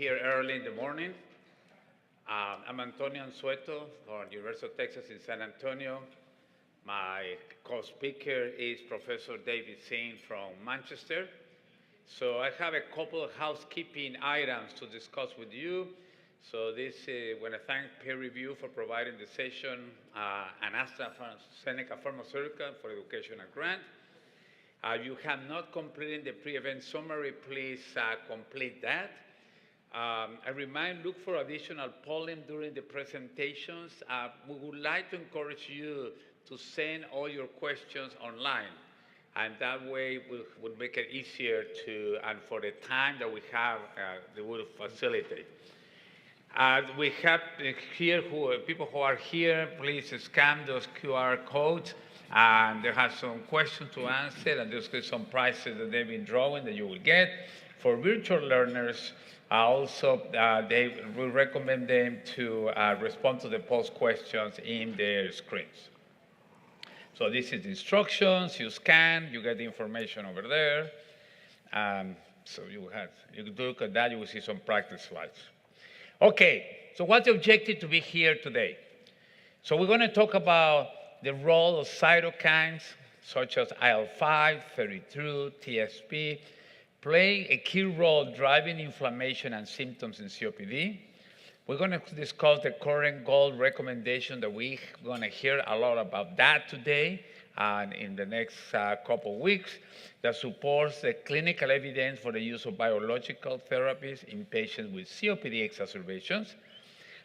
here early in the morning. I'm Anzueto from University of Texas in San Antonio. My co-speaker is Professor David Singh from Manchester. So I have a couple of housekeeping items to discuss with you. So this, when I thank peer review for providing the session, and AstraZeneca Pharmaceutical for educational grant. You have not completed the pre-event summary, please complete that. I remind, look for additional polling during the presentations. We would like to encourage you to send all your questions online. And that way will make it easier to, and for the time that we have, it will facilitate. We have here, people who are here, please scan those QR codes. And they have some questions to answer, and there's some prizes that they've been drawing that you will get. For virtual learners, also, we recommend them to respond to the post questions in their screens. So this is the instructions. You scan, you get the information over there. So you look at that, you will see some practice slides. Okay, so what's the objective to be here today? So we're going to talk about the role of cytokines such as IL-5, 32, TSP, play a key role driving inflammation and symptoms in COPD. We're going to discuss the current goal recommendation that we're going to hear a lot about that today and in the next couple of weeks that supports the clinical evidence for the use of biological therapies in patients with COPD exacerbations.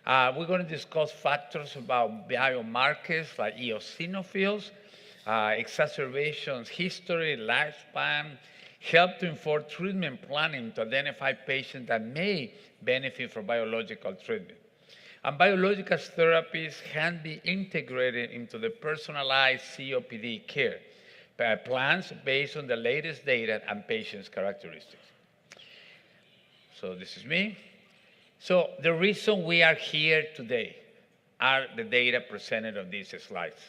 We're going to discuss factors about biomarkers like eosinophils, exacerbations, history, lifespan, help to inform treatment planning to identify patients that may benefit from biological treatment. And biological therapies can be integrated into the personalized COPD care plans based on the latest data and patients' characteristics. So this is me. So the reason we are here today are the data presented on these slides.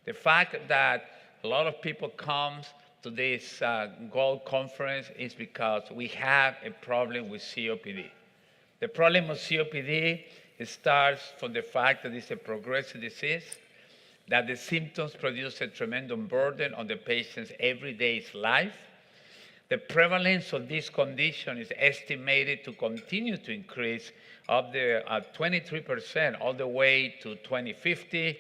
The fact that a lot of people come to this Gold Conference is because we have a problem with COPD. The problem with COPD starts from the fact that it's a progressive disease, that the symptoms produce a tremendous burden on the patient's everyday life. The prevalence of this condition is estimated to continue to increase up to 23% all the way to 2050.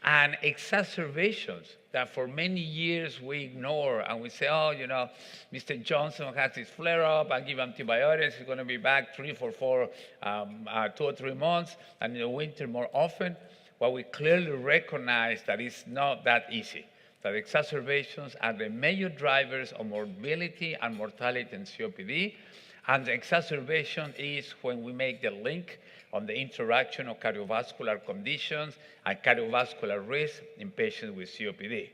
And exacerbations that for many years we ignore and we say, oh, you know, Mr. Johnson has his flare-up, I give antibiotics, he's going to be back 2 or 3 months, and in the winter more often. Well, we clearly recognize that it's not that easy. That exacerbations are the major drivers of morbidity and mortality in COPD. And the exacerbation is when we make the link on the interaction of cardiovascular conditions and cardiovascular risk in patients with COPD.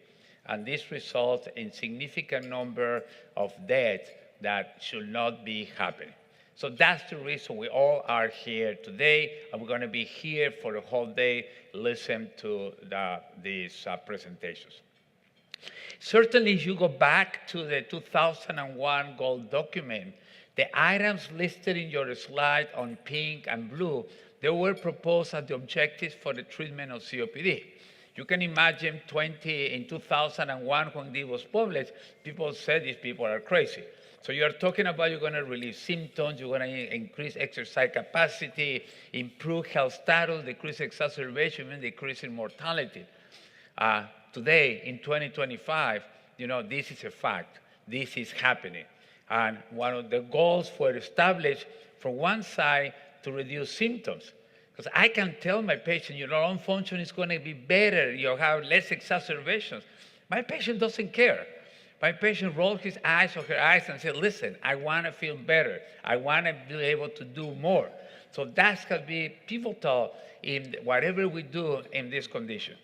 And this results in significant number of deaths that should not be happening. So that's the reason we all are here today, and we're going to be here for the whole day, listen to these presentations. Certainly, if you go back to the 2001 Gold document, the items listed in your slide on pink and blue, they were proposed as the objectives for the treatment of COPD. You can imagine in 2001 when it was published, people said these people are crazy. So you're talking about you're going to relieve symptoms, you're going to increase exercise capacity, improve health status, decrease exacerbation, and decrease in mortality. Today, in 2025, you know, this is a fact. This is happening. And one of the goals were established from one side to reduce symptoms. Because I can tell my patient, your lung function is going to be better, you'll have less exacerbations. My patient doesn't care. My patient rolls his eyes or her eyes and says, listen, I want to feel better. I want to be able to do more. So that's going to be pivotal in whatever we do in this condition.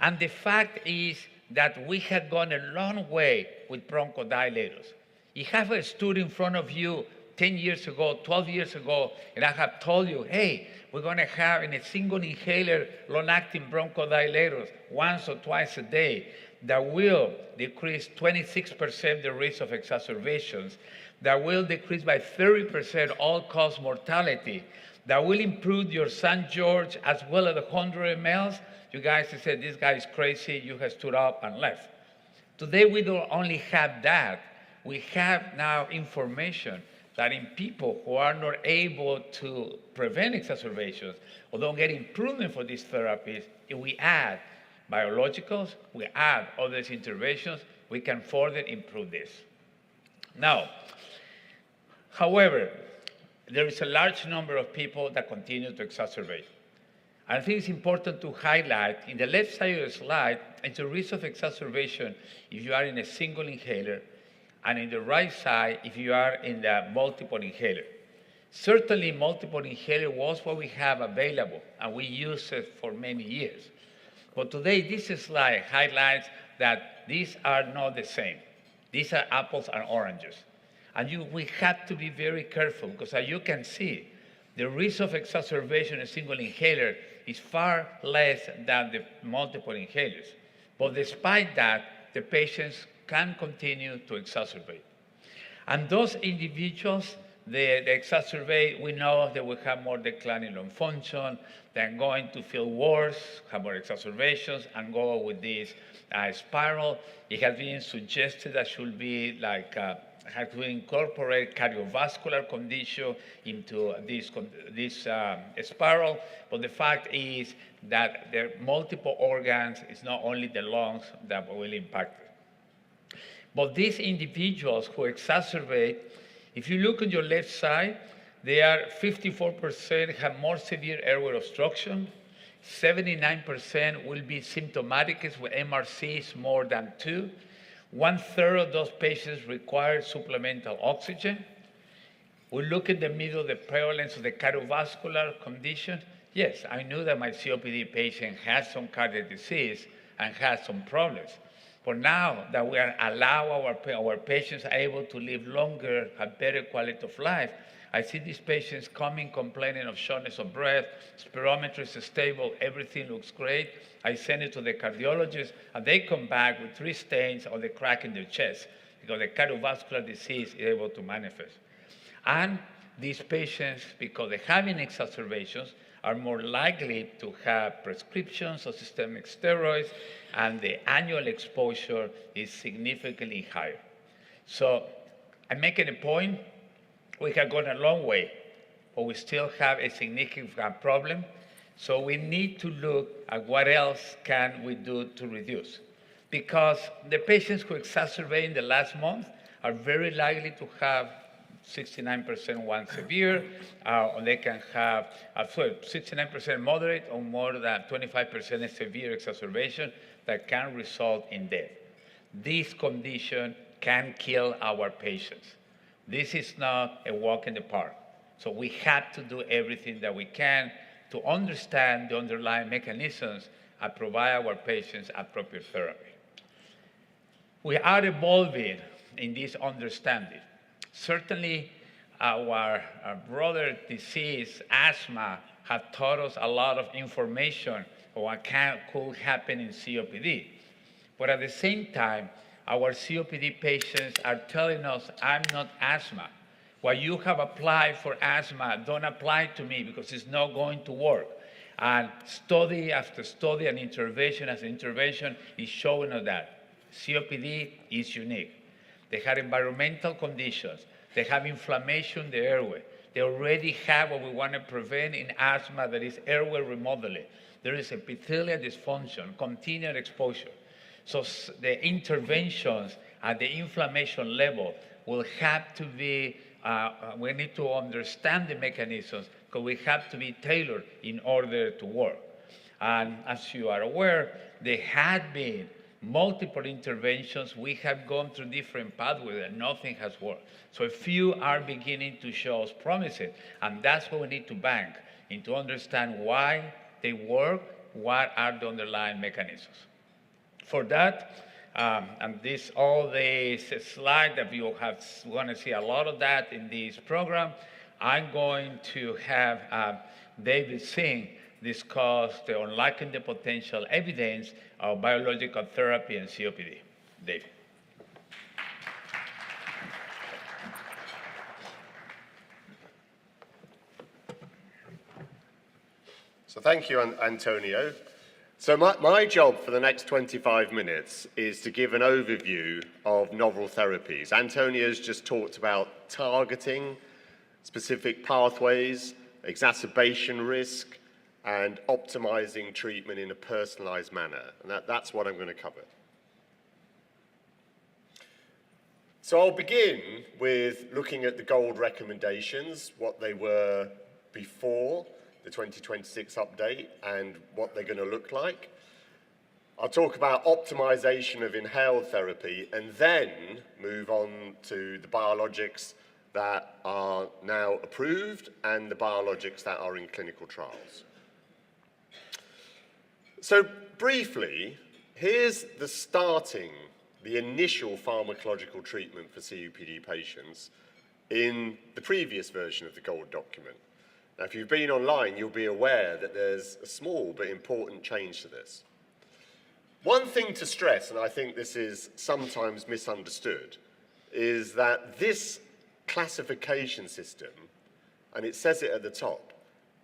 And the fact is that we have gone a long way with bronchodilators. You have a student in front of you 10 years ago, 12 years ago, and I have told you, hey, we're going to have in a single inhaler long-acting bronchodilators once or twice a day. that will decrease 26% the risk of exacerbations, that will decrease by 30% all-cause mortality, that will improve your St. George as well as the 100 mLs, you guys said, this guy is crazy, you have stood up and left. Today, we don't only have that, we have now information that in people who are not able to prevent exacerbations or don't get improvement for these therapies, if we add biologicals, we add other interventions, we can further improve this. Now, however, there is a large number of people that continue to exacerbate. I think it's important to highlight, in the left side of the slide, it's the risk of exacerbation if you are in a single inhaler, and in the right side, if you are in the multiple inhaler. Certainly, multiple inhaler was what we have available, and we used it for many years. But today, this slide highlights that these are not the same. These are apples and oranges. And we have to be very careful, because as you can see, the risk of exacerbation in a single inhaler is far less than the multiple inhalers. But despite that, the patients can continue to exacerbate. And those individuals, they exacerbate, we know they will have more decline in lung function, they're going to feel worse, have more exacerbations, and go with this spiral. It has been suggested that should be like, have to incorporate cardiovascular condition into this spiral, but the fact is that there are multiple organs, it's not only the lungs that will impact it. But these individuals who exacerbate, if you look on your left side, they are 54% have more severe airway obstruction, 79% will be symptomatic with MRCs more than 2, 1/3 of those patients require supplemental oxygen. We look in the middle, the prevalence of the cardiovascular condition. Yes, I knew that my COPD patient has some cardiac disease and has some problems. But now that we are allow our patients are able to live longer, have better quality of life, I see these patients coming complaining of shortness of breath, spirometry is stable, everything looks great. I send it to the cardiologist, and they come back with 3 stains on the crack in their chest because the cardiovascular disease is able to manifest. And these patients, because they're having exacerbations, are more likely to have prescriptions of systemic steroids, and the annual exposure is significantly higher. So I'm making a point, we have gone a long way, but we still have a significant problem. So we need to look at what else can we do to reduce. Because the patients who exacerbate in the last month are very likely to have 69% one severe, or they can have 69% moderate or more than 25% severe exacerbation that can result in death. This condition can kill our patients. This is not a walk in the park. So we have to do everything that we can to understand the underlying mechanisms and provide our patients appropriate therapy. We are evolving in this understanding. Certainly, our brother disease, asthma, have taught us a lot of information on what could happen in COPD. But at the same time, our COPD patients are telling us, I'm not asthma. What you have applied for asthma, don't apply to me because it's not going to work. And study after study and intervention after intervention is showing us that COPD is unique. They have environmental conditions. They have inflammation in the airway. They already have what we want to prevent in asthma, that is airway remodeling. There is epithelial dysfunction, continued exposure. So the interventions at the inflammation level will have to be, we need to understand the mechanisms because we have to be tailored in order to work. And as you are aware, there had been multiple interventions. We have gone through different pathways and nothing has worked. So a few are beginning to show us promising. And that's what we need to bank in to understand why they work, what are the underlying mechanisms. For that, and all these slides that you have want to see a lot of that in this program, I'm going to have David Singh discuss the unlocking the potential evidence of biological therapy and COPD. David. So thank you, Antonio. So my job for the next 25 minutes is to give an overview of novel therapies. Antonio's just talked about targeting specific pathways, exacerbation risk, and optimizing treatment in a personalized manner. And that's what I'm going to cover. So I'll begin with looking at the GOLD recommendations, what they were before the 2026 update and what they're going to look like. I'll talk about optimization of inhaled therapy and then move on to the biologics that are now approved and the biologics that are in clinical trials. So briefly, here's the initial pharmacological treatment for COPD patients in the previous version of the GOLD document. Now, if you've been online, you'll be aware that there's a small but important change to this. One thing to stress, and I think this is sometimes misunderstood, is that this classification system, and it says it at the top,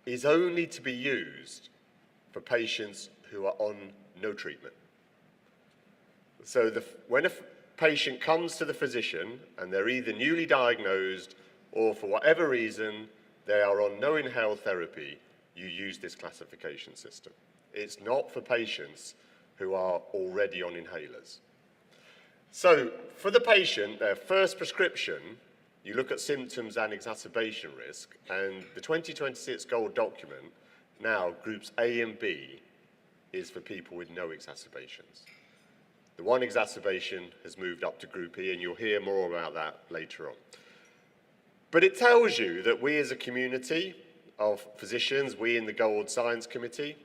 is only to be used for patients who are on no treatment. So when a patient comes to the physician and they're either newly diagnosed or for whatever reason they are on no inhaled therapy, you use this classification system. It's not for patients who are already on inhalers. So for the patient, their first prescription, you look at symptoms and exacerbation risk, and the 2026 GOLD document, now groups A and B, is for people with no exacerbations. The one exacerbation has moved up to group E, and you'll hear more about that later on. But it tells you that we as a community of physicians, we in the GOLD Science Committee,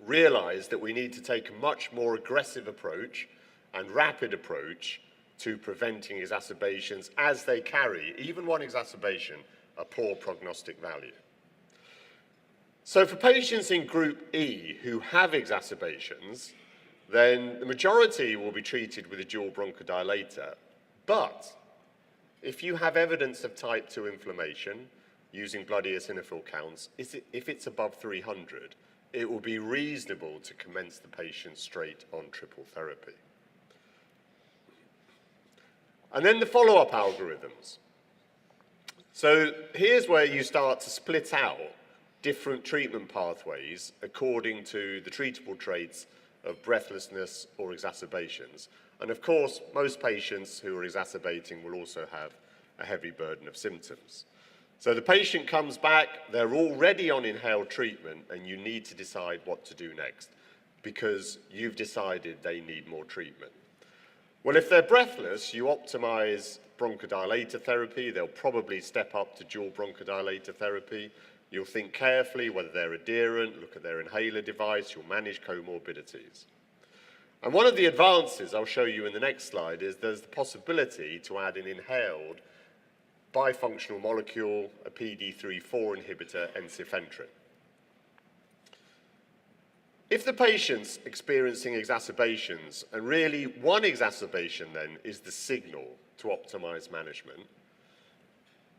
realize that we need to take a much more aggressive approach and rapid approach to preventing exacerbations as they carry, even one exacerbation, a poor prognostic value. So for patients in group E who have exacerbations, then the majority will be treated with a dual bronchodilator. But if you have evidence of type 2 inflammation using blood eosinophil counts, if it's above 300, it will be reasonable to commence the patient straight on triple therapy. And then the follow-up algorithms. So here's where you start to split out different treatment pathways according to the treatable traits of breathlessness or exacerbations. And of course, most patients who are exacerbating will also have a heavy burden of symptoms. So the patient comes back, they're already on inhaled treatment, and you need to decide what to do next because you've decided they need more treatment. Well, if they're breathless, you optimize bronchodilator therapy. They'll probably step up to dual bronchodilator therapy. You'll think carefully whether they're adherent, look at their inhaler device, you'll manage comorbidities. And one of the advances I'll show you in the next slide is there's the possibility to add an inhaled bifunctional molecule, a PDE3/4 inhibitor, ensifentrine. If the patient's experiencing exacerbations, and really one exacerbation then is the signal to optimize management,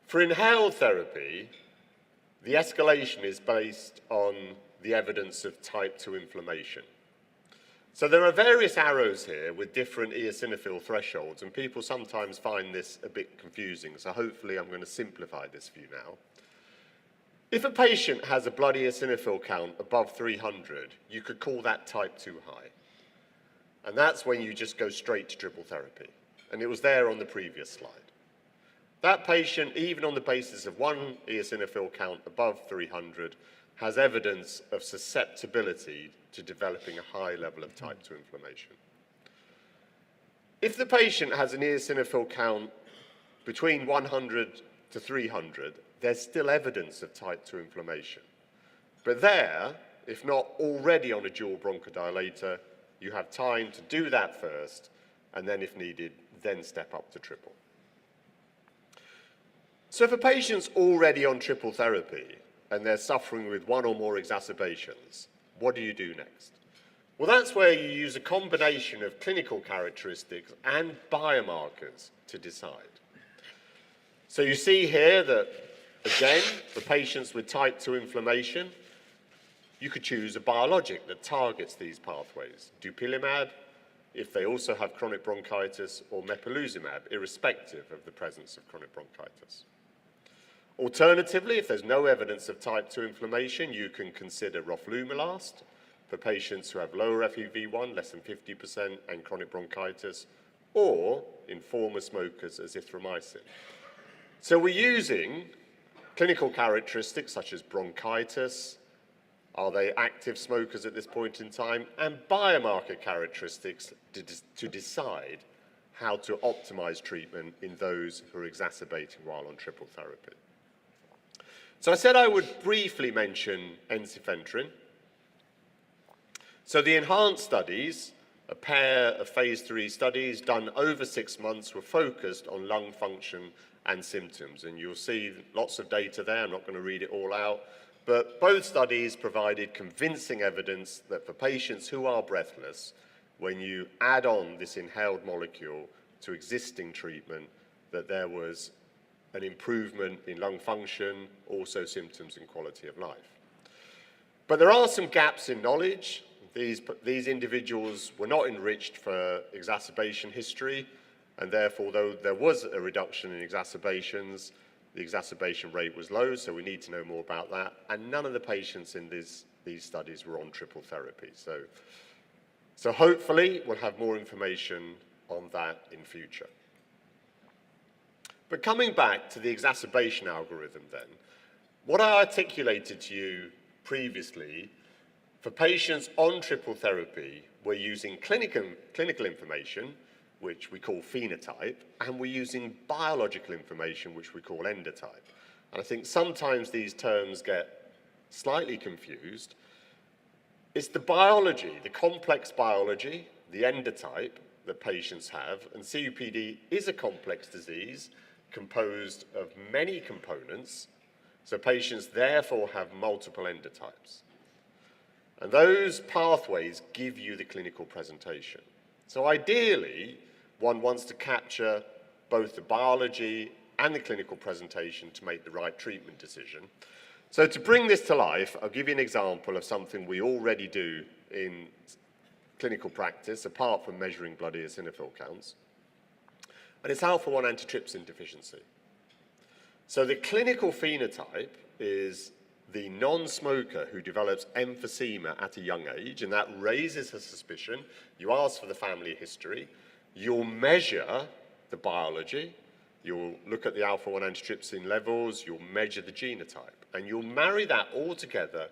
for inhaled therapy, the escalation is based on the evidence of type 2 inflammation. So there are various arrows here with different eosinophil thresholds, and people sometimes find this a bit confusing, so hopefully I'm going to simplify this for you now. If a patient has a blood eosinophil count above 300, you could call that type 2 high. And that's when you just go straight to triple therapy. And it was there on the previous slide. That patient, even on the basis of one eosinophil count above 300, has evidence of susceptibility to developing a high level of type 2 inflammation. If the patient has an eosinophil count between 100 to 300, there's still evidence of type 2 inflammation. But there, if not already on a dual bronchodilator, you have time to do that first, and then if needed, then step up to triple. So if a patient's already on triple therapy, and they're suffering with one or more exacerbations, what do you do next? Well, that's where you use a combination of clinical characteristics and biomarkers to decide. So you see here that, again, for patients with type 2 inflammation, you could choose a biologic that targets these pathways, dupilumab, if they also have chronic bronchitis, or mepolizumab, irrespective of the presence of chronic bronchitis. Alternatively, if there's no evidence of type 2 inflammation, you can consider roflumilast for patients who have lower FEV1, less than 50%, and chronic bronchitis, or in former smokers, azithromycin. So we're using clinical characteristics such as bronchitis, are they active smokers at this point in time, and biomarker characteristics to decide how to optimize treatment in those who are exacerbating while on triple therapy. So I said I would briefly mention ensifentrine. So the ENHANCE studies, a pair of phase 3 studies done over 6 months, were focused on lung function and symptoms. And you'll see lots of data there. I'm not going to read it all out. But both studies provided convincing evidence that for patients who are breathless, when you add on this inhaled molecule to existing treatment, that there was an improvement in lung function, also symptoms and quality of life. But there are some gaps in knowledge. These individuals were not enriched for exacerbation history, and therefore, though there was a reduction in exacerbations, the exacerbation rate was low, so we need to know more about that. And none of the patients in these studies were on triple therapy. So hopefully, we'll have more information on that in future. But coming back to the exacerbation algorithm then, what I articulated to you previously, for patients on triple therapy, we're using clinical information, which we call phenotype, and we're using biological information, which we call endotype. And I think sometimes these terms get slightly confused. It's the biology, the complex biology, the endotype that patients have, and COPD is a complex disease composed of many components, so patients therefore have multiple endotypes. And those pathways give you the clinical presentation. So ideally, one wants to capture both the biology and the clinical presentation to make the right treatment decision. So to bring this to life, I'll give you an example of something we already do in clinical practice, apart from measuring blood eosinophil counts. And it's alpha-1 antitrypsin deficiency. So the clinical phenotype is the non-smoker who develops emphysema at a young age, and that raises a suspicion. You ask for the family history. You'll measure the biology. You'll look at the alpha-1 antitrypsin levels. You'll measure the genotype. And you'll marry that all together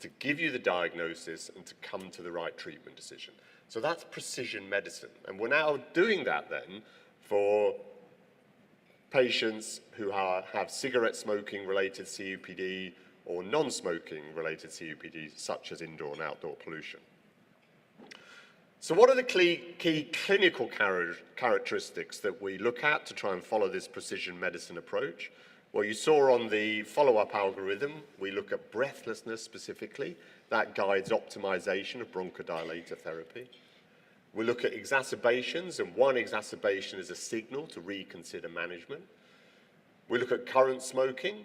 to give you the diagnosis and to come to the right treatment decision. So that's precision medicine. And we're now doing that then for patients who have cigarette smoking related COPD or non-smoking related COPD, such as indoor and outdoor pollution. So what are the key clinical characteristics that we look at to try and follow this precision medicine approach? Well, you saw on the follow-up algorithm, we look at breathlessness specifically. That guides optimization of bronchodilator therapy. We look at exacerbations, and one exacerbation is a signal to reconsider management. We look at current smoking.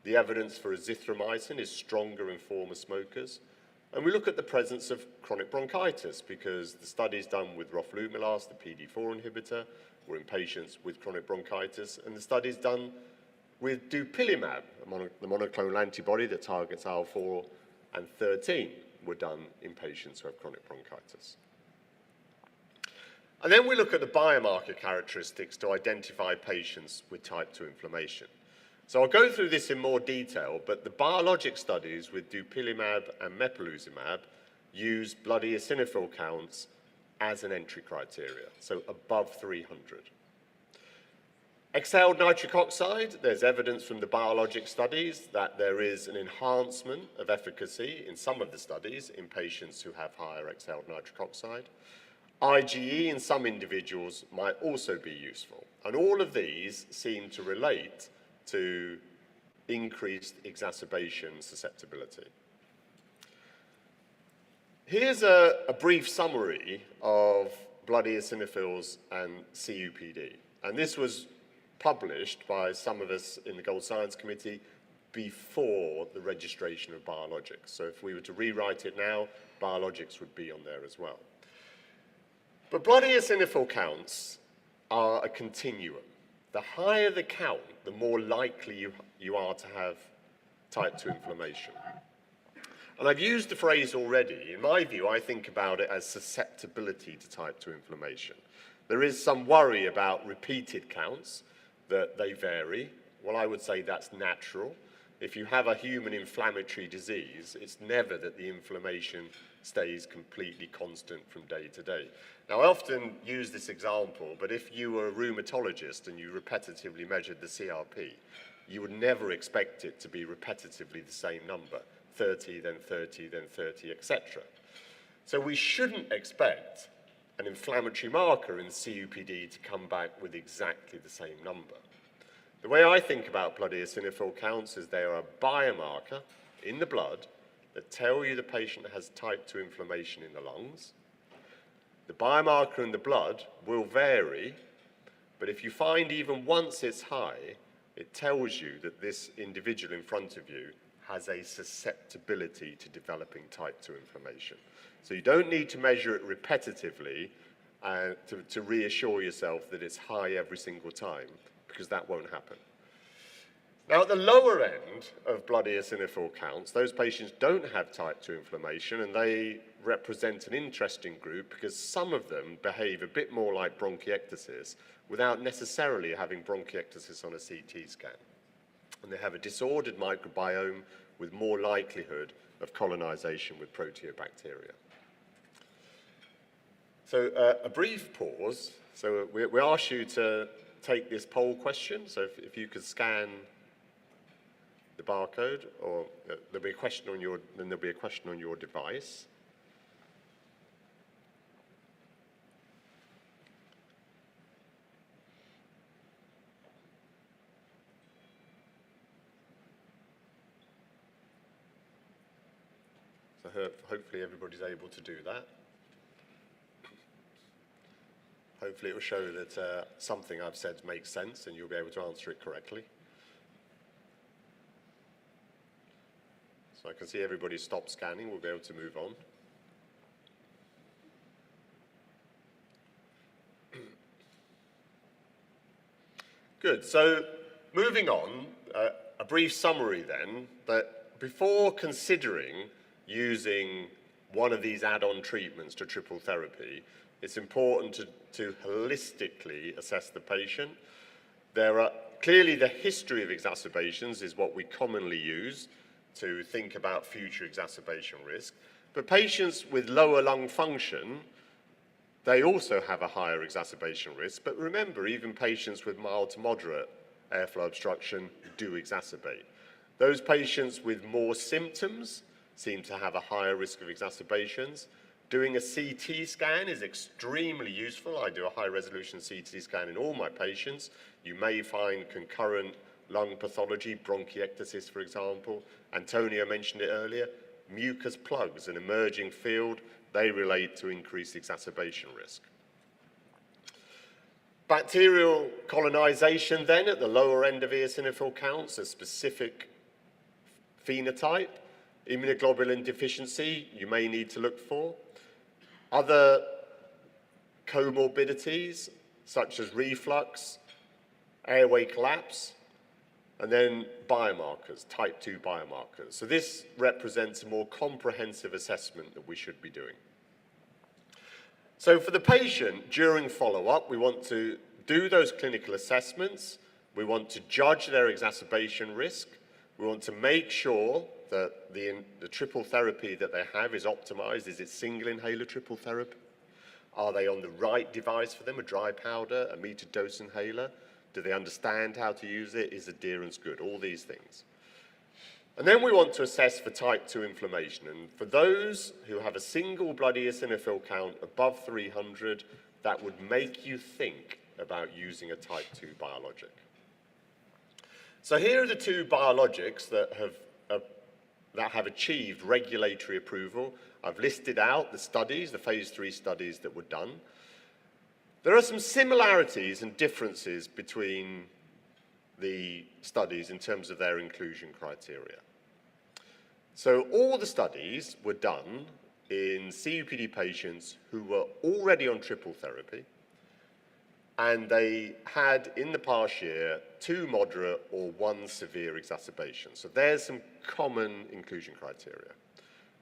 The evidence for azithromycin is stronger in former smokers. And we look at the presence of chronic bronchitis, because the studies done with roflumilast, the PDE4 inhibitor, were in patients with chronic bronchitis, and the studies done with dupilumab, the monoclonal antibody that targets IL-4 and 13, were done in patients who have chronic bronchitis. And then we look at the biomarker characteristics to identify patients with type 2 inflammation. So I'll go through this in more detail, but the biologic studies with dupilumab and mepolizumab use blood eosinophil counts as an entry criteria, so above 300. Exhaled nitric oxide, there's evidence from the biologic studies that there is an enhancement of efficacy in some of the studies in patients who have higher exhaled nitric oxide. IgE in some individuals might also be useful. And all of these seem to relate to increased exacerbation susceptibility. Here's a brief summary of blood eosinophils and COPD. And this was published by some of us in the Gold Science Committee before the registration of biologics. So if we were to rewrite it now, biologics would be on there as well. But blood eosinophil counts are a continuum. The higher the count, the more likely you are to have type 2 inflammation. And I've used the phrase already. In my view, I think about it as susceptibility to type 2 inflammation. There is some worry about repeated counts, that they vary. Well, I would say that's natural. If you have a human inflammatory disease, it's never that the inflammation stays completely constant from day to day. Now, I often use this example, but if you were a rheumatologist and you repetitively measured the CRP, you would never expect it to be repetitively the same number, 30, then 30, then 30, etc. So we shouldn't expect an inflammatory marker in COPD to come back with exactly the same number. The way I think about blood eosinophil counts is they are a biomarker in the blood that tell you the patient has type 2 inflammation in the lungs. The biomarker in the blood will vary, but if you find even once it's high, it tells you that this individual in front of you has a susceptibility to developing type 2 inflammation. So you don't need to measure it repetitively to reassure yourself that it's high every single time, because that won't happen. Now, at the lower end of blood eosinophil counts, those patients don't have type 2 inflammation, and they represent an interesting group because some of them behave a bit more like bronchiectasis without necessarily having bronchiectasis on a CT scan. And they have a disordered microbiome with more likelihood of colonization with proteobacteria. So a brief pause. So we ask you to take this poll question. So if you could scan the barcode, or there'll be a question on your device. So hopefully everybody's able to do that. Hopefully it will show that something I've said makes sense and you'll be able to answer it correctly. So I can see everybody stopped scanning. We'll be able to move on. Good. So moving on, a brief summary then, that before considering using one of these add-on treatments to triple therapy, it's important to holistically assess the patient. Clearly the history of exacerbations is what we commonly use to think about future exacerbation risk. But patients with lower lung function, they also have a higher exacerbation risk. But remember, even patients with mild to moderate airflow obstruction do exacerbate. Those patients with more symptoms seem to have a higher risk of exacerbations. Doing a CT scan is extremely useful. I do a high-resolution CT scan in all my patients. You may find concurrent lung pathology, bronchiectasis, for example. Antonio mentioned it earlier. Mucus plugs, an emerging field, they relate to increased exacerbation risk. Bacterial colonization then at the lower end of eosinophil counts, a specific phenotype. Immunoglobulin deficiency, you may need to look for. Other comorbidities, such as reflux, airway collapse, and then biomarkers, type 2 biomarkers. So this represents a more comprehensive assessment that we should be doing. So for the patient, during follow-up, we want to do those clinical assessments. We want to judge their exacerbation risk. We want to make sure that the triple therapy that they have is optimized. Is it single inhaler triple therapy? Are they on the right device for them, a dry powder, a metered dose inhaler? Do they understand how to use it? Is adherence good? All these things. And then we want to assess for type 2 inflammation. And for those who have a single blood eosinophil count above 300, that would make you think about using a type 2 biologic. So here are the two biologics that have achieved regulatory approval. I've listed out the studies, the phase 3 studies that were done. There are some similarities and differences between the studies in terms of their inclusion criteria. So all the studies were done in COPD patients who were already on triple therapy, and they had, in the past year, 2 moderate or 1 severe exacerbation. So there's some common inclusion criteria.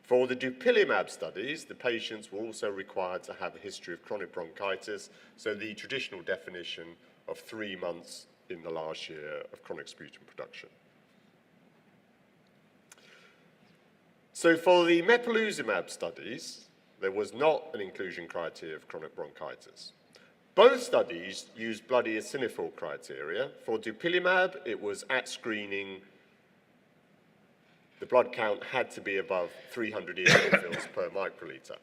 For the dupilumab studies, the patients were also required to have a history of chronic bronchitis, so the traditional definition of 3 months in the last year of chronic sputum production. So for the mepolizumab studies, there was not an inclusion criteria of chronic bronchitis. Both studies used blood eosinophil criteria. For dupilumab, it was at screening, the blood count had to be above 300 eosinophils per microliter.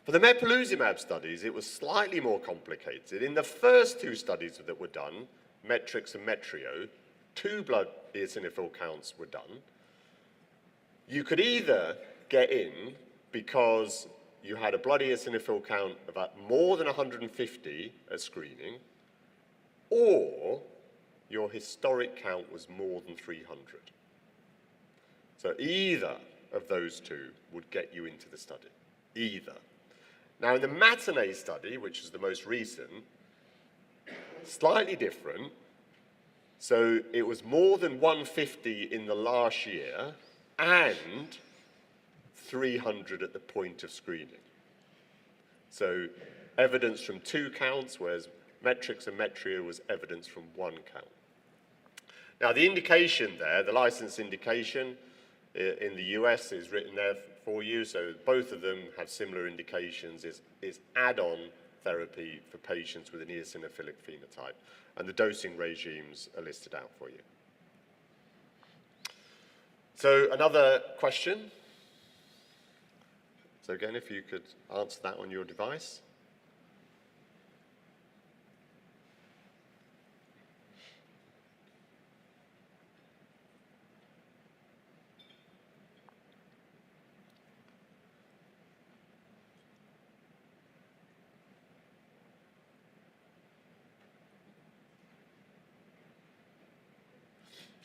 For the mepolizumab studies, it was slightly more complicated. In the first 2 studies that were done, METRIX and METRIO, 2 blood eosinophil counts were done. You could either get in because you had a blood eosinophil count of more than 150 at screening, or your historic count was more than 300. So either of those 2 would get you into the study, either. Now in the matinee study, which is the most recent, slightly different. So it was more than 150 in the last year and 300 at the point of screening. So evidence from 2 counts, whereas METRIX and METRIO was evidence from 1 count. Now the indication there, the license indication in the US is written there for you, so both of them have similar indications, is add-on therapy for patients with an eosinophilic phenotype, and the dosing regimes are listed out for you. So another question. So again, if you could answer that on your device.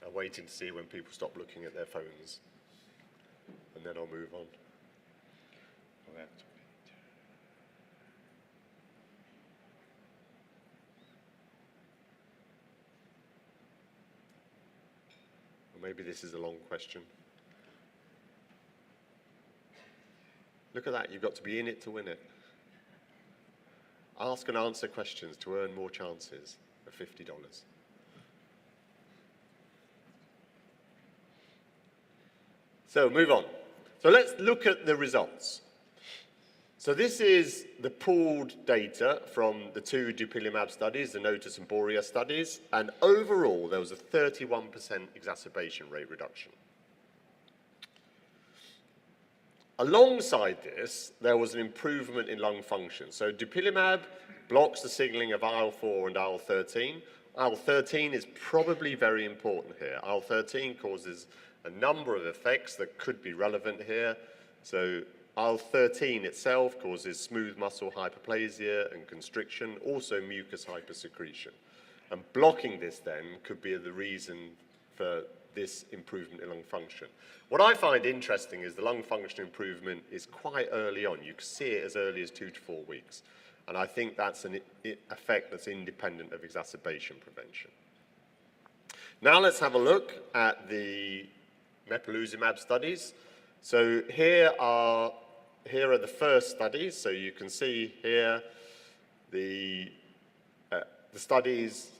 I'm waiting to see when people stop looking at their phones, and then I'll move on. Or maybe this is a long question. Look at that, you've got to be in it to win it. Ask and answer questions to earn more chances of $50. So move on. So let's look at the results. So this is the pooled data from the 2 dupilumab studies, the NOTUS and BOREA studies, and overall there was a 31% exacerbation rate reduction. Alongside this, there was an improvement in lung function. So dupilumab blocks the signaling of IL-4 and IL-13. IL-13 is probably very important here. IL-13 causes a number of effects that could be relevant here. So IL-13 itself causes smooth muscle hyperplasia and constriction, also mucus hypersecretion. And blocking this then could be the reason for this improvement in lung function. What I find interesting is the lung function improvement is quite early on. You can see it as early as 2 to 4 weeks. And I think that's an effect that's independent of exacerbation prevention. Now let's have a look at the mepolizumab studies. So here are the first studies. So you can see here the studies.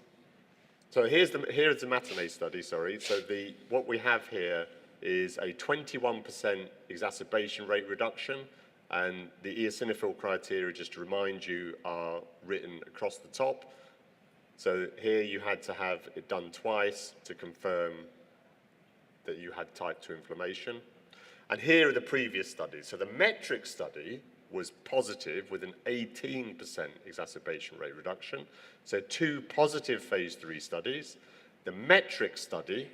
So here's the matinee study, sorry. So what we have here is a 21% exacerbation rate reduction, and the eosinophil criteria, just to remind you, are written across the top. So here you had to have it done twice to confirm that you had type 2 inflammation. And here are the previous studies. So the METRIX study was positive with an 18% exacerbation rate reduction. So 2 positive phase 3 studies. The metric study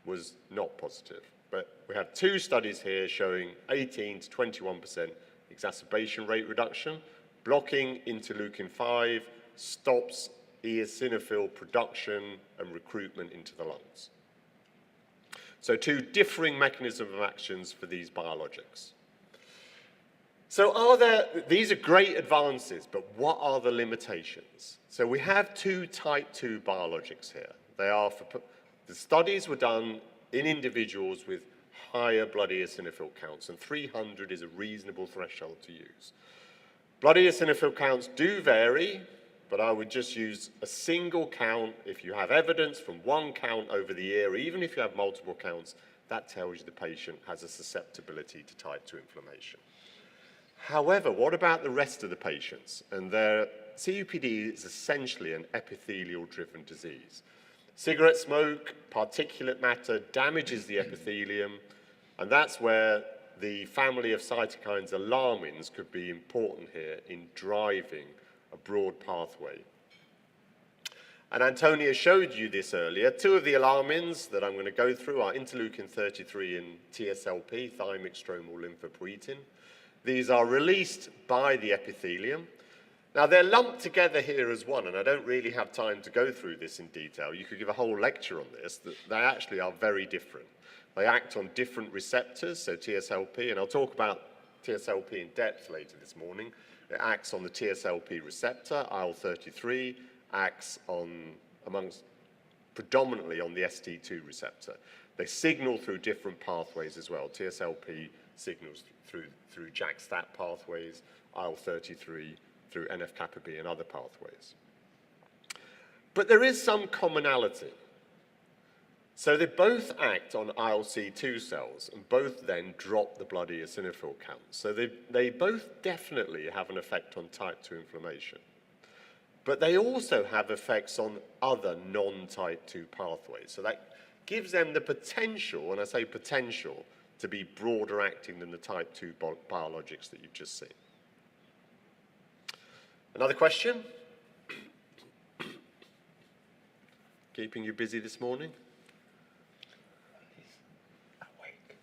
was not positive. But we have two studies here showing 18 to 21% exacerbation rate reduction. Blocking interleukin-5 stops eosinophil production and recruitment into the lungs. So two differing mechanisms of actions for these biologics. So these are great advances, but what are the limitations? So we have two type 2 biologics here. The studies were done in individuals with higher blood eosinophil counts, and 300 is a reasonable threshold to use. Blood eosinophil counts do vary, but I would just use a single count. If you have evidence from one count over the year, even if you have multiple counts, that tells you the patient has a susceptibility to type 2 inflammation. However, what about the rest of the patients? And their COPD is essentially an epithelial-driven disease. Cigarette smoke, particulate matter damages the epithelium, and that's where the family of cytokines alarmins could be important here in driving a broad pathway. And Antonio showed you this earlier. Two of the alarmins that I'm going to go through are interleukin-33 and TSLP, thymic stromal lymphopoietin. These are released by the epithelium. Now, they're lumped together here as one, and I don't really have time to go through this in detail. You could give a whole lecture on this. They actually are very different. They act on different receptors, so TSLP, and I'll talk about TSLP in depth later this morning. It acts on the TSLP receptor, IL-33, acts predominantly on the ST2 receptor. They signal through different pathways as well. TSLP signals through JAK-STAT pathways, IL-33 through NF-kappa B and other pathways. But there is some commonality. So they both act on ILC2 cells and both then drop the blood eosinophil count. So they both definitely have an effect on type 2 inflammation. But they also have effects on other non-type 2 pathways. So that gives them the potential, and I say potential, to be broader acting than the type 2 biologics that you've just seen. Another question? Keeping you busy this morning? Awake.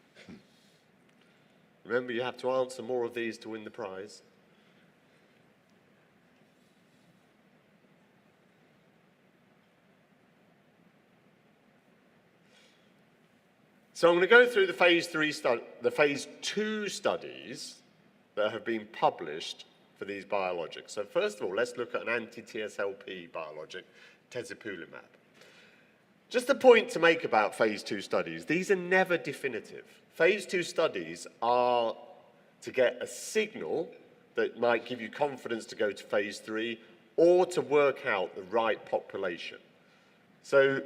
Remember, you have to answer more of these to win the prize. So I'm going to go through the phase 2 studies that have been published for these biologics. So first of all, let's look at an anti-TSLP biologic, tezepelumab. Just a point to make about phase 2 studies, these are never definitive. Phase 2 studies are to get a signal that might give you confidence to go to phase 3 or to work out the right population. So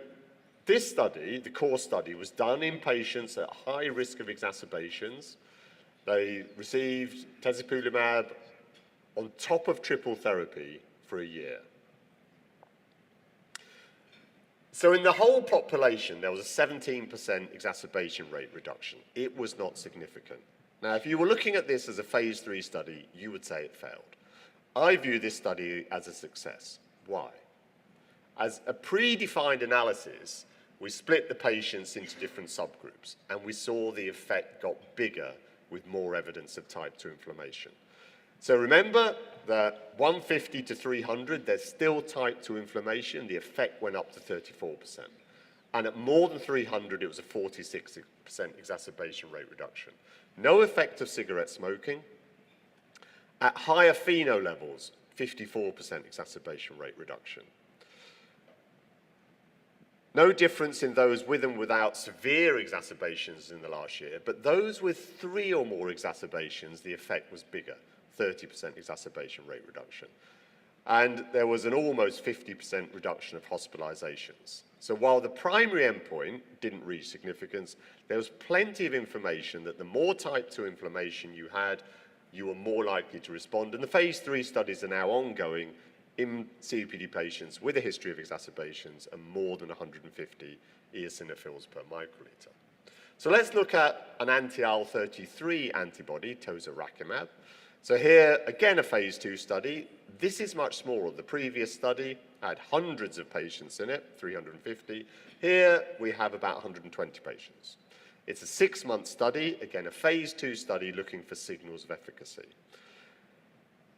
this study, the core study, was done in patients at high risk of exacerbations. They received tezepelumab on top of triple therapy for a year. So in the whole population, there was a 17% exacerbation rate reduction. It was not significant. Now, if you were looking at this as a phase 3 study, you would say it failed. I view this study as a success. Why? As a predefined analysis, we split the patients into different subgroups, and we saw the effect got bigger with more evidence of type 2 inflammation. So remember that 150 to 300, there's still type 2 inflammation. The effect went up to 34%. And at more than 300, it was a 46% exacerbation rate reduction. No effect of cigarette smoking. At higher FeNO levels, 54% exacerbation rate reduction. No difference in those with and without severe exacerbations in the last year, but those with 3 or more exacerbations, the effect was bigger, 30% exacerbation rate reduction. And there was an almost 50% reduction of hospitalizations. So while the primary endpoint didn't reach significance, there was plenty of information that the more type 2 inflammation you had, you were more likely to respond. And the phase 3 studies are now ongoing in COPD patients with a history of exacerbations and more than 150 eosinophils per microliter. So let's look at an anti-IL-33 antibody, tozorakimab. So here, again, a phase 2 study. This is much smaller. The previous study, had hundreds of patients in it, 350. Here we have about 120 patients. It's a 6-month study, again, a phase 2 study looking for signals of efficacy.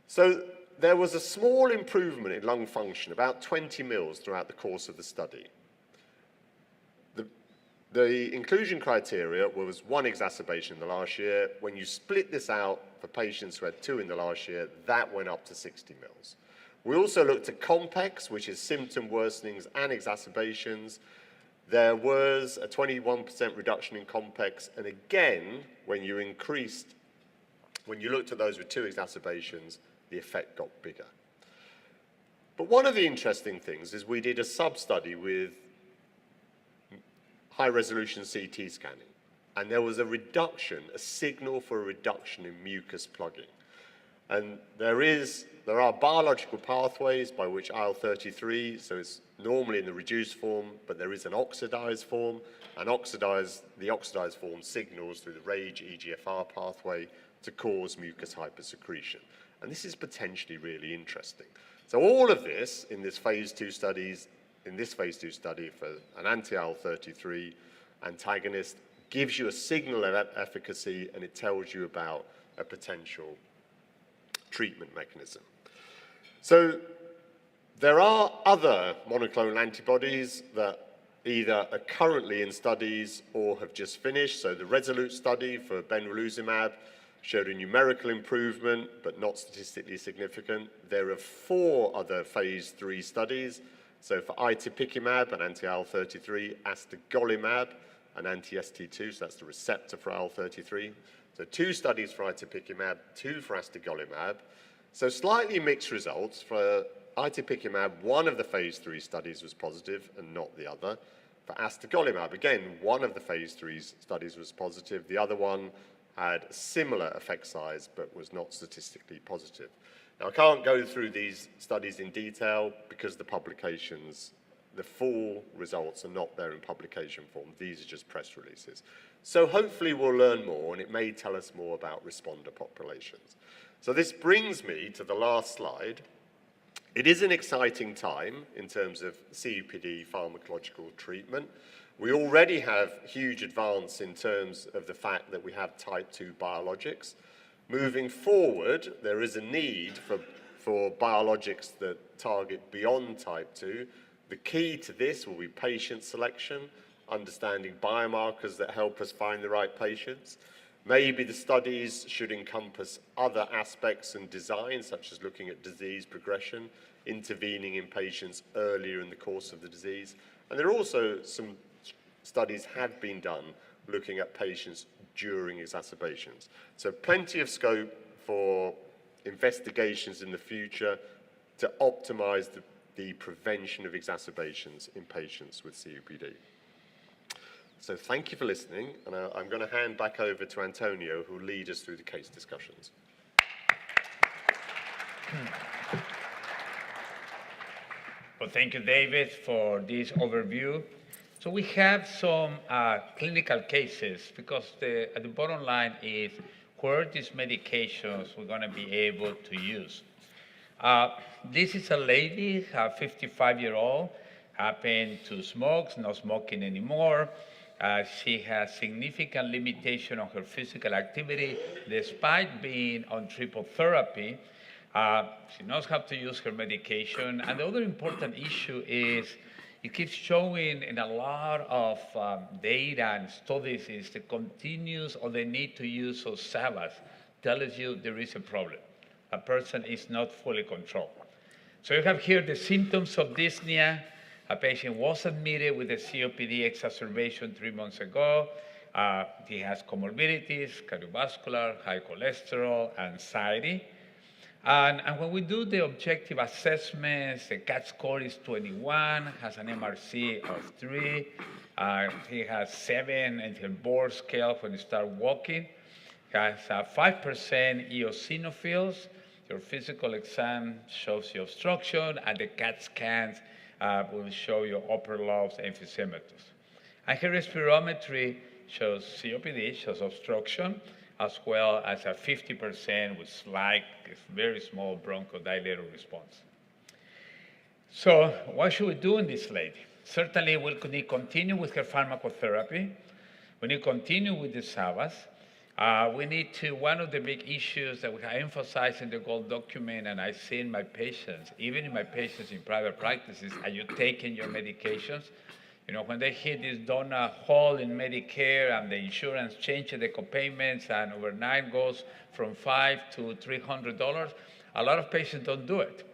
So there was a small improvement in lung function, about 20 mils throughout the course of the study. The inclusion criteria was 1 exacerbation in the last year. When you split this out for patients who had 2 in the last year, that went up to 60 mils. We also looked at COMPEX, which is symptom worsenings and exacerbations. There was a 21% reduction in COMPEX, and again, when you looked at those with 2 exacerbations, the effect got bigger. But one of the interesting things is we did a sub-study with high-resolution CT scanning, and there was a reduction, a signal for a reduction in mucus plugging. And there are biological pathways by which IL-33, so it's normally in the reduced form, but there is an oxidized form, and the oxidized form signals through the RAGE EGFR pathway to cause mucus hypersecretion. And this is potentially really interesting. So all of this in this phase 2 study for an anti-IL-33 antagonist gives you a signal of efficacy, and it tells you about a potential treatment mechanism. So there are other monoclonal antibodies that either are currently in studies or have just finished. So the Resolute study for benralizumab showed a numerical improvement, but not statistically significant. There are 4 other phase 3 studies. So for itepekimab, an anti-IL-33, astegolimab, an anti-ST2, so that's the receptor for IL-33. So 2 studies for itepekimab, 2 for astegolimab. So slightly mixed results. For itepekimab, 1 of the phase 3 studies was positive and not the other. For astegolimab, again, 1 of the phase 3 studies was positive. The other one had a similar effect size but was not statistically positive. Now, I can't go through these studies in detail because the full results are not there in publication form. These are just press releases. So hopefully we'll learn more, and it may tell us more about responder populations. So this brings me to the last slide. It is an exciting time in terms of COPD pharmacological treatment. We already have huge advance in terms of the fact that we have type 2 biologics. Moving forward, there is a need for biologics that target beyond type 2. The key to this will be patient selection, understanding biomarkers that help us find the right patients. Maybe the studies should encompass other aspects and design, such as looking at disease progression, intervening in patients earlier in the course of the disease. And there are also some studies have been done looking at patients during exacerbations. So plenty of scope for investigations in the future to optimize the prevention of exacerbations in patients with COPD. So thank you for listening, and I'm going to hand back over to Antonio, who will lead us through the case discussions. Well, thank you, David, for this overview. So we have some clinical cases because the bottom line is where these medications we're going to be able to use. This is a lady, a 55-year-old, happened to smoke, not smoking anymore. She has significant limitation on her physical activity despite being on triple therapy. She knows how to use her medication. And the other important issue is it keeps showing in a lot of data and studies is the continuous or the need to use of Sabbath tells you there is a problem. A person is not fully controlled. So you have here the symptoms of dyspnea. A patient was admitted with a COPD exacerbation 3 months ago. He has comorbidities, cardiovascular, high cholesterol, anxiety. And when we do the objective assessments, the CAT score is 21, has an MRC of 3. He has 7 in the board scale when he starts walking. He has 5% eosinophils. Your physical exam shows you obstruction, and the CAT scans will show you upper lobes emphysematous. And her respirometry shows COPD, shows obstruction, as well as a 50% with slight, very small bronchodilator response. So what should we do in this lady? Certainly, we need to continue with her pharmacotherapy. We need to continue with the SAVAs. We need to, one of the big issues that we have emphasized in the GOLD document, and I see in my patients, even in my patients in private practices, are you taking your medications? You know, when they hit this donut hole in Medicare and the insurance changes the copayments and overnight goes from $500 to $300, a lot of patients don't do it.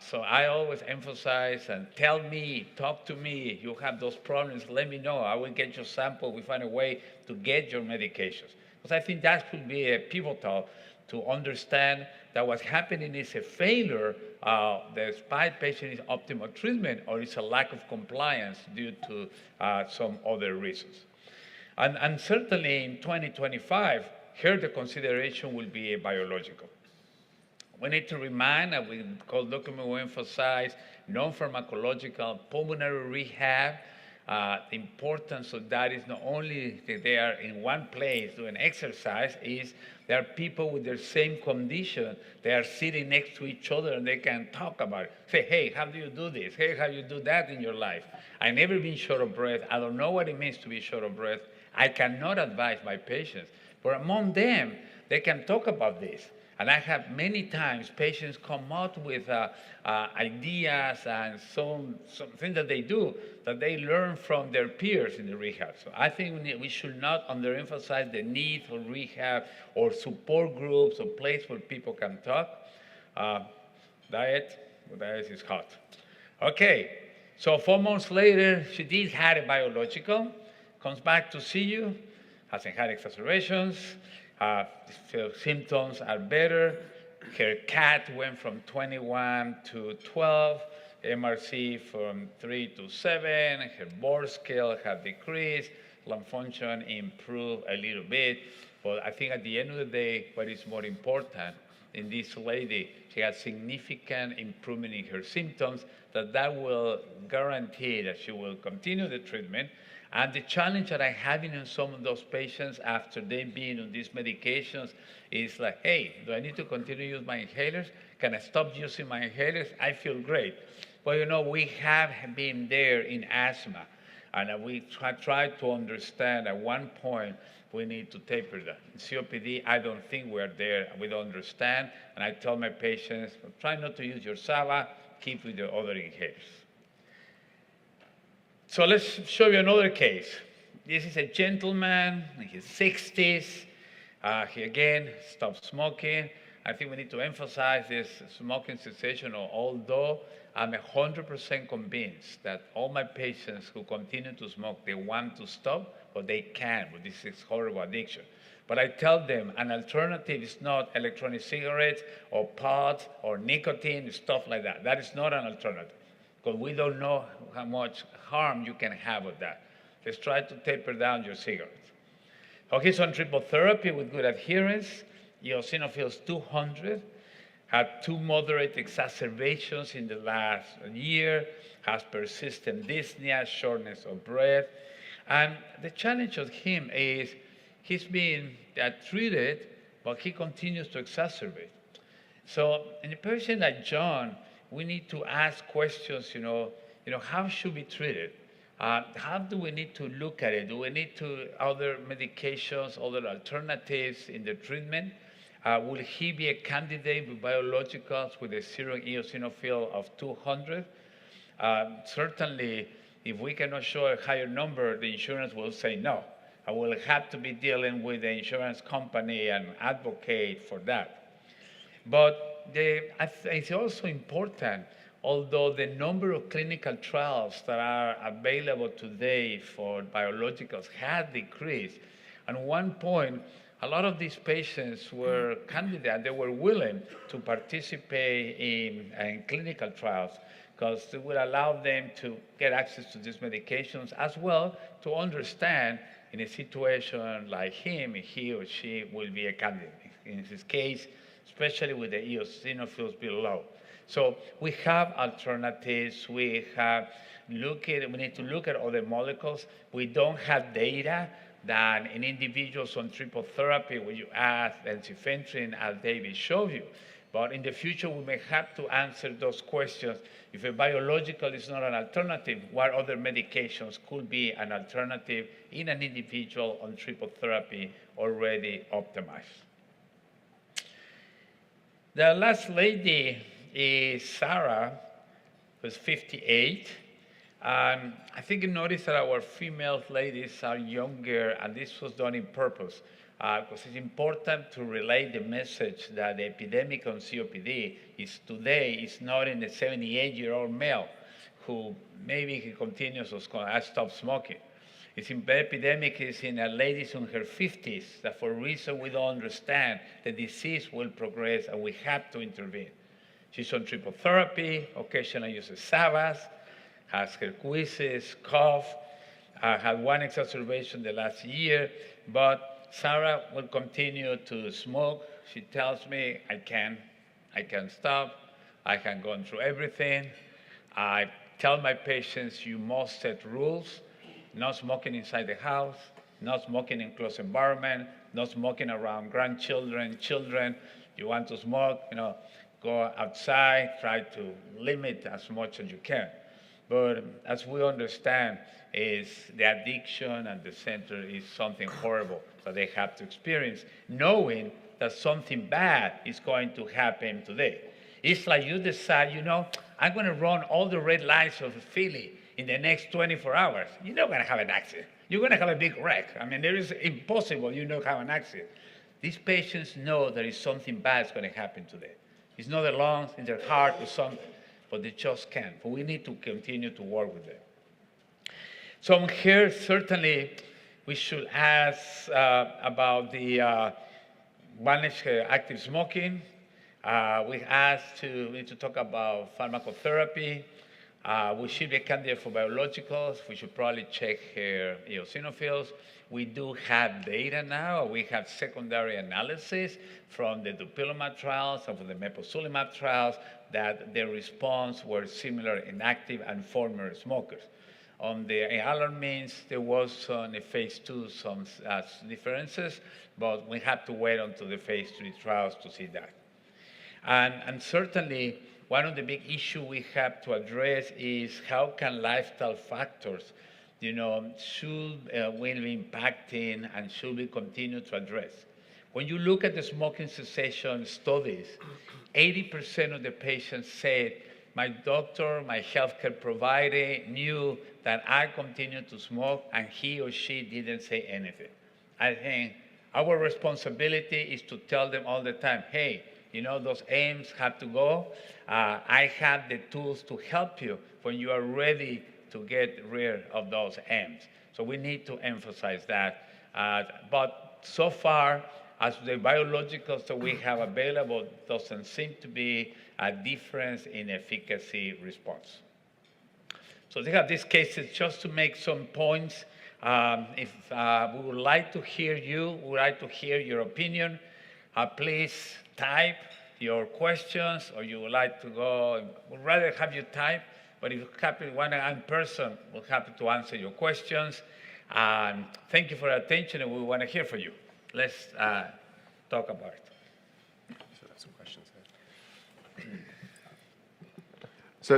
So I always emphasize and tell me, talk to me, you have those problems, let me know. I will get your sample, we find a way to get your medications. Because I think that could be a pivotal to understand that what's happening is a failure despite patient is optimal treatment, or it's a lack of compliance due to some other reasons. And certainly in 2025, here the consideration will be a biological. We need to remind, and we call document we emphasize, non-pharmacological pulmonary rehab. The importance of that is not only that they are in one place doing exercise, is there are people with the same condition. They are sitting next to each other and they can talk about it. Say, hey, how do you do this? Hey, how do you do that in your life? I've never been short of breath. I don't know what it means to be short of breath. I cannot advise my patients. But among them, they can talk about this. And I have many times patients come out with ideas and some things that they do that they learn from their peers in the rehab. So I think we should not underemphasize the need for rehab or support groups or place where people can talk. Diet is hot. Okay, so 4 months later, she did have a biological, comes back to see you, hasn't had exacerbations, symptoms are better. Her CAT went from 21 to 12, MRC from 3 to 7, her BORD scale had decreased, lung function improved a little bit, but I think at the end of the day, what is more important in this lady, she has significant improvement in her symptoms, that will guarantee that she will continue the treatment. And the challenge that I have in some of those patients after they've been on these medications is like, hey, do I need to continue to use my inhalers? Can I stop using my inhalers? I feel great. Well, you know, we have been there in asthma, and we try to understand at one point we need to taper that. In COPD, I don't think we're there. We don't understand, and I tell my patients, try not to use your SAVA, keep with the other inhalers. So let's show you another case. This is a gentleman in his 60s. He again stopped smoking. I think we need to emphasize this smoking cessation, although I'm 100% convinced that all my patients who continue to smoke, they want to stop, but they can't, but this is horrible addiction. But I tell them an alternative is not electronic cigarettes or pods or nicotine, stuff like that. That is not an alternative, because we don't know how much harm you can have with that. Let's try to taper down your cigarettes. So he's on triple therapy with good adherence, eosinophils 200, had 2 moderate exacerbations in the last year, has persistent dyspnea, shortness of breath. And the challenge of him is he's been treated, but he continues to exacerbate. So in a patient like John, we need to ask questions, how should we treat it? How do we need to look at it? Do we need to other medications, other alternatives in the treatment? Will he be a candidate with biologicals with a serum eosinophil of 200? Certainly, if we cannot show a higher number, the insurance will say no. I will have to be dealing with the insurance company and advocate for that. But it's also important, although the number of clinical trials that are available today for biologicals has decreased, at one point, a lot of these patients were candidates, they were willing to participate in clinical trials because it would allow them to get access to these medications as well to understand in a situation like him, he or she will be a candidate. In his case, especially with the eosinophils below. So we have alternatives. We need to look at other molecules. We don't have data that in individuals on triple therapy where you add ensifentrine, as David showed you. But in the future, we may have to answer those questions. If a biological is not an alternative, what other medications could be an alternative in an individual on triple therapy already optimized? The last lady is Sarah, who's 58. I think you notice that our female ladies are younger, and this was done in purpose, because it's important to relay the message that the epidemic on COPD is today is not in the 78-year-old male who maybe he continues or has stopped smoking. It's in the epidemic is in a lady in her 50s that for a reason we don't understand, the disease will progress and we have to intervene. She's on triple therapy, occasionally uses SAVAS, has her quizzes, cough, had one exacerbation the last year, but Sarah will continue to smoke. She tells me, I can stop, I can go through everything. I tell my patients, you must set rules. No smoking inside the house, no smoking in closed environment, no smoking around grandchildren, children. You want to smoke, go outside, try to limit as much as you can. But as we understand, is the addiction and the center is something horrible that they have to experience, knowing that something bad is going to happen today. It's like you decide, I'm going to run all the red lights of Philly in the next 24 hours. You're not going to have an accident. You're going to have a big wreck. I mean, there is impossible you not have an accident. These patients know there is something bad is going to happen today. It's not their lungs, it's their heart, it's something, but they just can't. But we need to continue to work with them. So here, certainly, we should ask about the managed active smoking. We need to talk about pharmacotherapy. We should be a candidate for biologicals. We should probably check her eosinophils. We do have data now. We have secondary analysis from the dupilumab trials and from the mepolizumab trials that the response were similar in active and former smokers. On the alarmins, there was on the phase 2 some differences, but we have to wait until the phase 3 trials to see that. And certainly, one of the big issues we have to address is how can lifestyle factors, should will be impacting and should we continue to address. When you look at the smoking cessation studies, 80% of the patients said, my doctor, my healthcare provider knew that I continued to smoke and he or she didn't say anything. I think our responsibility is to tell them all the time, hey, those aims have to go. I have the tools to help you when you are ready to get rid of those aims. So we need to emphasize that. But so far, as the biologicals that we have available, doesn't seem to be a difference in efficacy response. So they have these cases just to make some points. If we would like to hear you, we would like to hear your opinion. Please type your questions, or you would like to go, we'd rather have you type, but if you want in person, we're happy to answer your questions. Thank you for your attention, and we want to hear from you. Let's talk about it. So that's some questions here.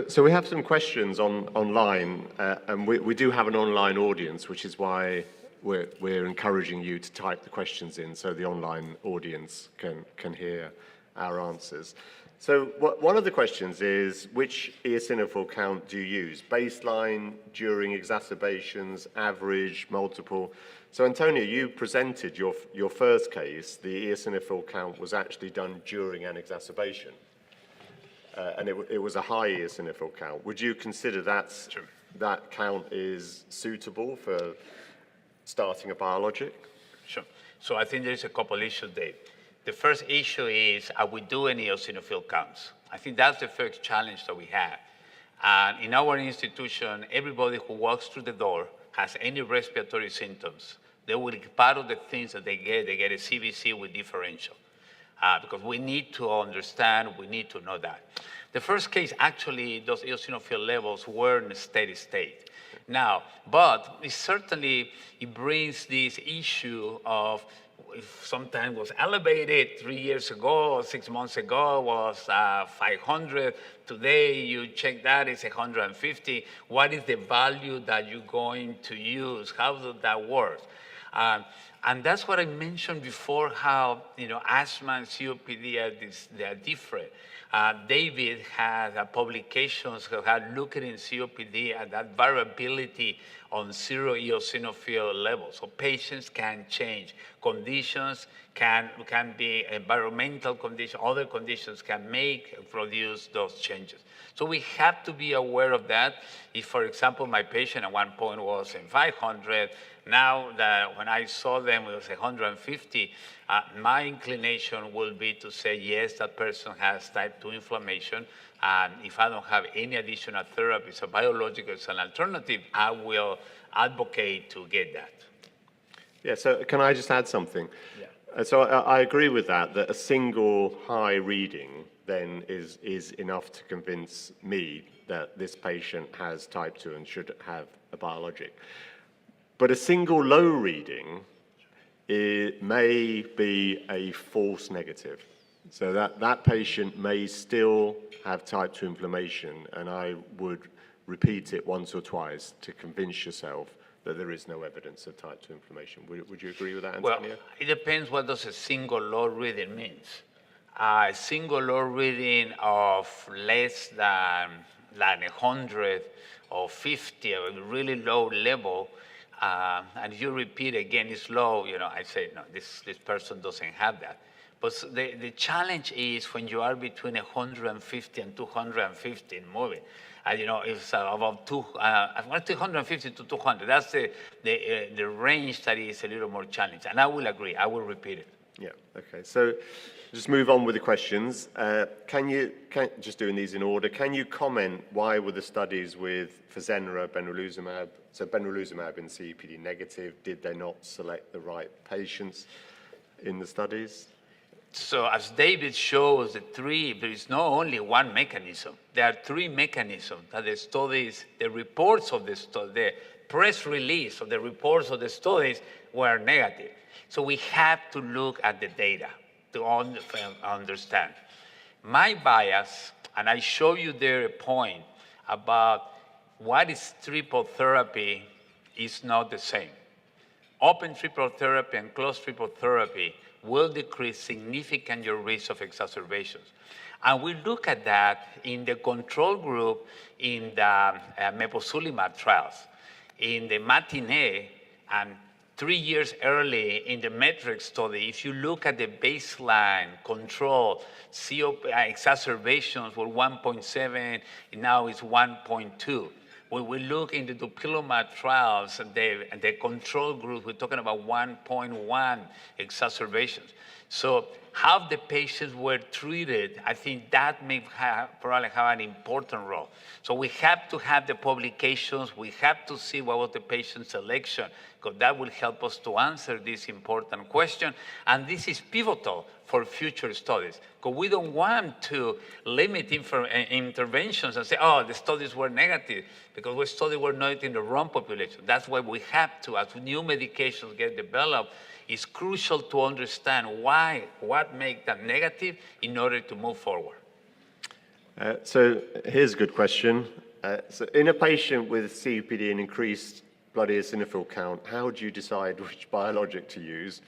So we have some questions online, and we do have an online audience, which is why we're encouraging you to type the questions in so the online audience can hear our answers. So one of the questions is, which eosinophil count do you use? Baseline, during exacerbations, average, multiple? So Antonio, you presented your first case. The eosinophil count was actually done during an exacerbation. And it was a high eosinophil count. Would you consider that count is suitable for starting a biologic? Sure. So I think there's a couple issues there. The first issue is, are we doing eosinophil counts? I think that's the first challenge that we have. And in our institution, everybody who walks through the door has any respiratory symptoms. They will, part of the things that they get a CBC with differential. Because we need to understand, we need to know that. The first case, actually, those eosinophil levels were in a steady state. Now, but it certainly, it brings this issue of if sometimes was elevated 3 years ago or 6 months ago was 500. Today you check that, it's 150. What is the value that you're going to use? How does that work? And that's what I mentioned before, how asthma and COPD are different. David had publications that had looked in COPD at that variability on zero eosinophil levels. So patients can change. Conditions can be environmental conditions, other conditions can produce those changes. So we have to be aware of that. If, for example, my patient at one point was in 500, now that when I saw them it was 150, my inclination will be to say, yes, that person has type 2 inflammation. And if I don't have any additional therapy, so biological is an alternative, I will advocate to get that. Yeah, so can I just add something? Yeah. So I agree with that a single high reading then is enough to convince me that this patient has type 2 and should have a biologic. But a single low reading, it may be a false negative. So that patient may still have type 2 inflammation, and I would repeat it once or twice to convince yourself that there is no evidence of type 2 inflammation. Would you agree with that, Antonio? Well, it depends what does a single low reading means. A single low reading of less than 100 or 50, a really low level, and you repeat again, it's low, I say, no, this person doesn't have that. But the challenge is when you are between 150 and 250 in moving. It's about 250 to 200. That's the range that is a little more challenging. And I will agree. I will repeat it. Yeah. Okay. So just move on with the questions. Just doing these in order, can you comment why were the studies with Fasenra, benralizumab, so benralizumab in COPD negative, did they not select the right patients in the studies? So as David shows, there is not only one mechanism. There are three mechanisms that the studies, the reports of the study, the press release of the reports of the studies were negative. So we have to look at the data to understand. My bias, and I show you there a point about what is triple therapy is not the same. Open triple therapy and closed triple therapy will decrease significantly your risk of exacerbations. And we look at that in the control group in the meposulimab trials. In the matinee and 3 years early in the METRIC study, if you look at the baseline control, exacerbations were 1.7, now it's 1.2. When we look in the dupilumab trials, the control group, we're talking about 1.1 exacerbations. So how the patients were treated, I think that may probably have an important role. So we have to have the publications, we have to see what was the patient selection, because that will help us to answer this important question. And this is pivotal for future studies, because we don't want to limit interventions and say, oh, the studies were negative, because we studies were not in the wrong population. That's why we have to, as new medications get developed, it's crucial to understand what makes them negative in order to move forward. So here's a good question. So in a patient with COPD and increased blood eosinophil count, how do you decide which biologic to use?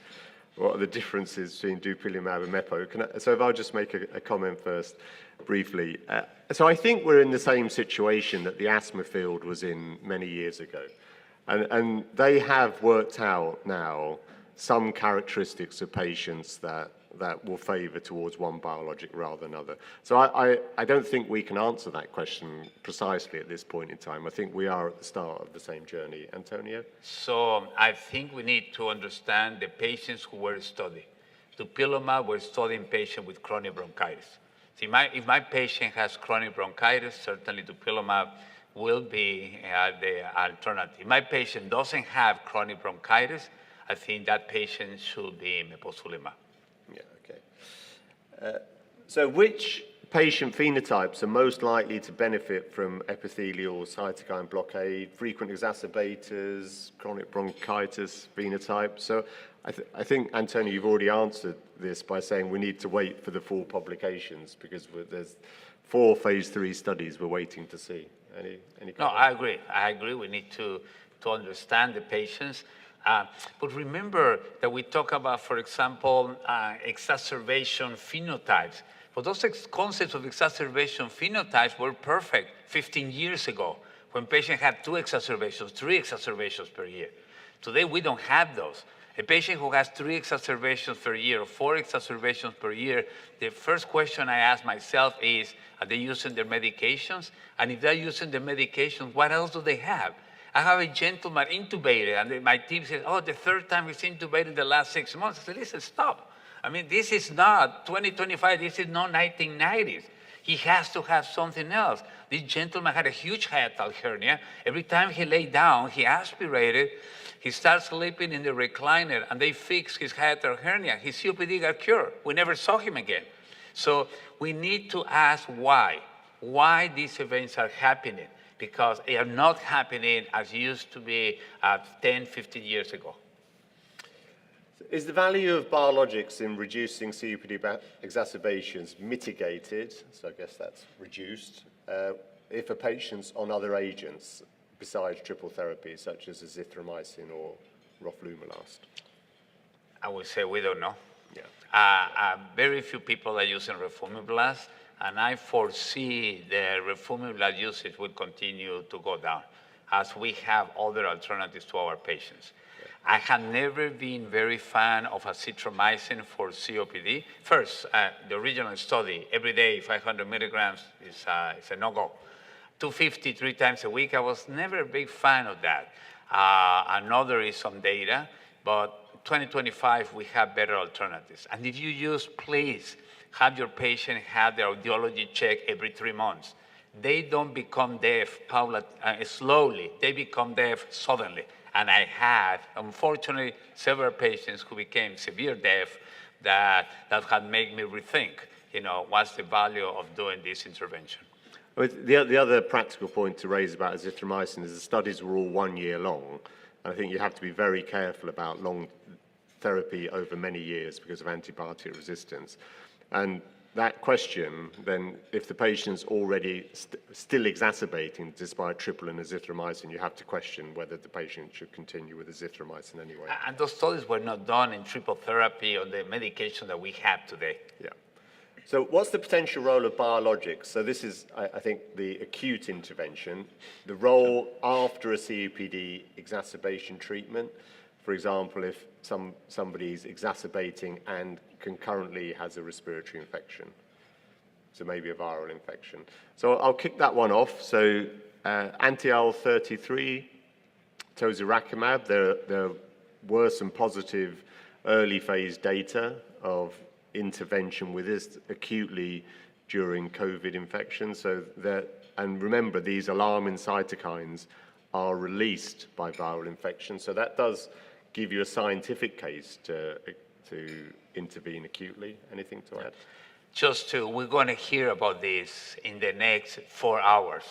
What are the differences between dupilumab and mepo? So if I'll just make a comment first, briefly. So I think we're in the same situation that the asthma field was in many years ago. And they have worked out now some characteristics of patients that will favor towards one biologic rather than another. So I don't think we can answer that question precisely at this point in time. I think we are at the start of the same journey. Antonio? So I think we need to understand the patients who were studied. Dupilumab were studying patients with chronic bronchitis. See, if my patient has chronic bronchitis, certainly dupilumab will be the alternative. If my patient doesn't have chronic bronchitis, I think that patient should be meposulimab. Yeah, okay. So which patient phenotypes are most likely to benefit from epithelial cytokine blockade, frequent exacerbators, chronic bronchitis phenotype. So I think, Antonio, you've already answered this by saying we need to wait for the full publications because there's 4 phase 3 studies we're waiting to see. Any No, I agree. I agree. We need to understand the patients. But remember that we talk about, for example, exacerbation phenotypes. But those concepts of exacerbation phenotypes were perfect 15 years ago when patients had 2 exacerbations, 3 exacerbations per year. Today, we don't have those. A patient who has 3 exacerbations per year or 4 exacerbations per year, the first question I ask myself is, are they using their medications? And if they're using their medications, what else do they have? I have a gentleman intubated, and my team says, oh, the 3rd time he's intubated in the last 6 months. I said, listen, stop. I mean, this is not 2025, this is not 1990s. He has to have something else. This gentleman had a huge hiatal hernia. Every time he lay down, he aspirated. He started sleeping in the recliner, and they fixed his hiatal hernia. His COPD got cured. We never saw him again. So we need to ask why these events are happening, because they are not happening as used to be 10, 15 years ago. Is the value of biologics in reducing COPD exacerbations mitigated, so I guess that's reduced, if a patient's on other agents besides triple therapy, such as azithromycin or roflumilast? I would say we don't know. Yeah. Very few people are using roflumilast, and I foresee the roflumilast usage will continue to go down as we have other alternatives to our patients. I have never been very fan of azithromycin for COPD. First, the original study, every day 500 milligrams is a no-go. 250 3 times a week, I was never a big fan of that. Another is some data, but 2025, we have better alternatives. And if you use, please, have your patient have their audiology check every 3 months. They don't become deaf slowly, they become deaf suddenly. And I had, unfortunately, several patients who became severe deaf that had made me rethink, what's the value of doing this intervention. The other practical point to raise about azithromycin is the studies were all 1 year long. And I think you have to be very careful about long therapy over many years because of antibiotic resistance. And that question, then, if the patient's already still exacerbating despite triple and azithromycin, you have to question whether the patient should continue with azithromycin anyway. And those studies were not done in triple therapy or the medication that we have today. Yeah. So what's the potential role of biologics? So this is, I think, the acute intervention, the role after a COPD exacerbation treatment. For example, if somebody's exacerbating and concurrently has a respiratory infection, so maybe a viral infection. So I'll kick that one off. So anti-IL-33, tozuracimab, there were some positive early phase data of intervention with this acutely during COVID infection. So and remember, these alarming cytokines are released by viral infection. So that does give you a scientific case to intervene acutely. Anything to add? We're going to hear about this in the next 4 hours.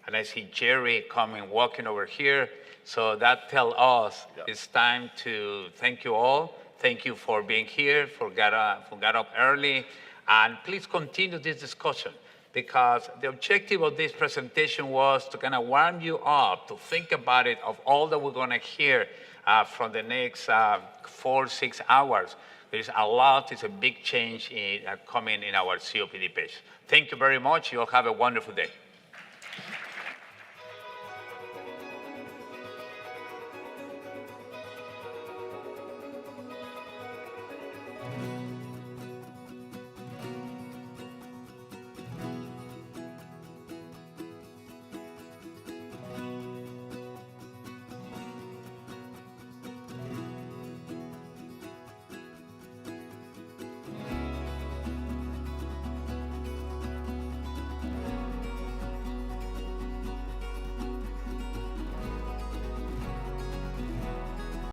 And I see Jerry walking over here. So that tells us it's time to thank you all. Thank you for being here, for got up early. And please continue this discussion, because the objective of this presentation was to kind of warm you up, to think about it, of all that we're going to hear from the next 4, 6 hours. There's a lot, it's a big change coming in our COPD patients. Thank you very much. You all have a wonderful day.